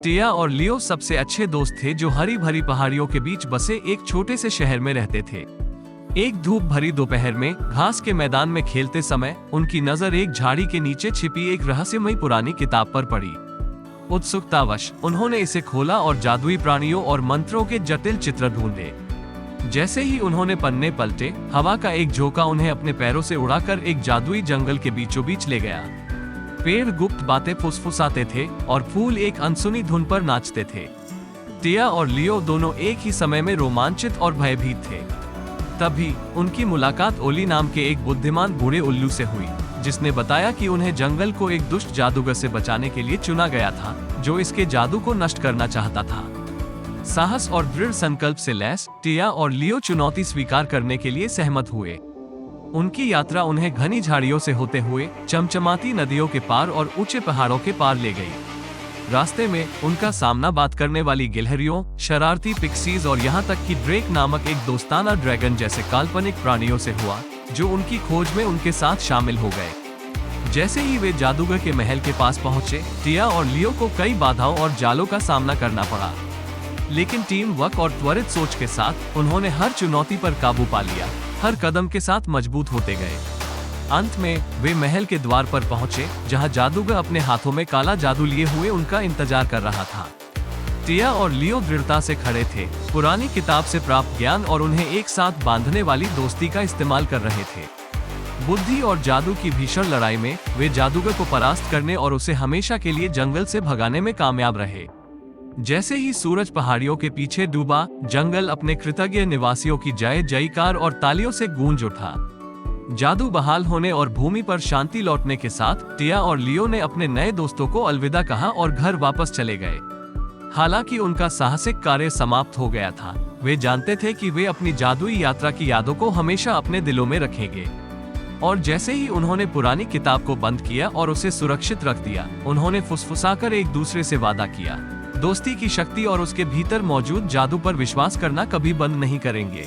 टिया और लियो सबसे अच्छे दोस्त थे जो हरी भरी पहाड़ियों के बीच बसे एक छोटे से शहर में रहते थे। एक धूप भरी दोपहर में घास के मैदान में खेलते समय उनकी नजर एक झाड़ी के नीचे छिपी एक रहस्यमयी पुरानी किताब पर पड़ी। उत्सुकतावश उन्होंने इसे खोला और जादुई प्राणियों और मंत्रों के जटिल चित्र ढूंढे। जैसे ही उन्होंने पन्ने पलटे, हवा का एक झोंका उन्हें अपने पैरों से उड़ाकर एक जादुई जंगल के बीचों बीच ले गया। पेड़ गुप्त बातें फुसफुसाते थे और फूल एक अनसुनी धुन पर नाचते थे। टिया और लियो दोनों एक ही समय में रोमांचित और भयभीत थे। तभी उनकी मुलाकात ओली नाम के एक बुद्धिमान बूढ़े उल्लू से हुई, जिसने बताया कि उन्हें जंगल को एक दुष्ट जादूगर से बचाने के लिए चुना गया था, जो इसके जादू को नष्ट करना चाहता था। साहस और दृढ़ संकल्प से लैस टिया और लियो चुनौती स्वीकार करने के लिए सहमत हुए। उनकी यात्रा उन्हें घनी झाड़ियों से होते हुए चमचमाती नदियों के पार और ऊंचे पहाड़ों के पार ले गई। रास्ते में उनका सामना बात करने वाली गिलहरियों, शरारती पिक्सीज और यहाँ तक कि ड्रेक नामक एक दोस्ताना ड्रैगन जैसे काल्पनिक प्राणियों से हुआ, जो उनकी खोज में उनके साथ शामिल हो गए। जैसे ही वे जादूगर के महल के पास पहुंचे, टिया और लियो को कई बाधाओं और जालों का सामना करना पड़ा, लेकिन टीम वर्क और त्वरित सोच के साथ उन्होंने हर चुनौती पर काबू पा लिया। हर कदम के साथ मजबूत होते गए। अंत में वे महल के द्वार पर पहुंचे, जहां जादूगर अपने हाथों में काला जादू लिए हुए उनका इंतजार कर रहा था। टिया और लियो दृढ़ता से खड़े थे, पुरानी किताब से प्राप्त ज्ञान और उन्हें एक साथ बांधने वाली दोस्ती का इस्तेमाल कर रहे थे। बुद्धि और जादू की भीषण लड़ाई में वे जादूगर को परास्त करने और उसे हमेशा के लिए जंगल से भगाने में कामयाब रहे। जैसे ही सूरज पहाड़ियों के पीछे डूबा, जंगल अपने कृतज्ञ निवासियों की जय जयकार और तालियों से गूंज उठा। जादू बहाल होने और भूमि पर शांति लौटने के साथ टिया और लियो ने अपने नए दोस्तों को अलविदा कहा और घर वापस चले गए। हालांकि उनका साहसिक कार्य समाप्त हो गया था, वे जानते थे कि वे अपनी जादुई यात्रा की यादों को हमेशा अपने दिलों में रखेंगे। और जैसे ही उन्होंने पुरानी किताब को बंद किया और उसे सुरक्षित रख दिया, उन्होंने फुसफुसाकर एक दूसरे से वादा किया, दोस्ती की शक्ति और उसके भीतर मौजूद जादू पर विश्वास करना कभी बंद नहीं करेंगे।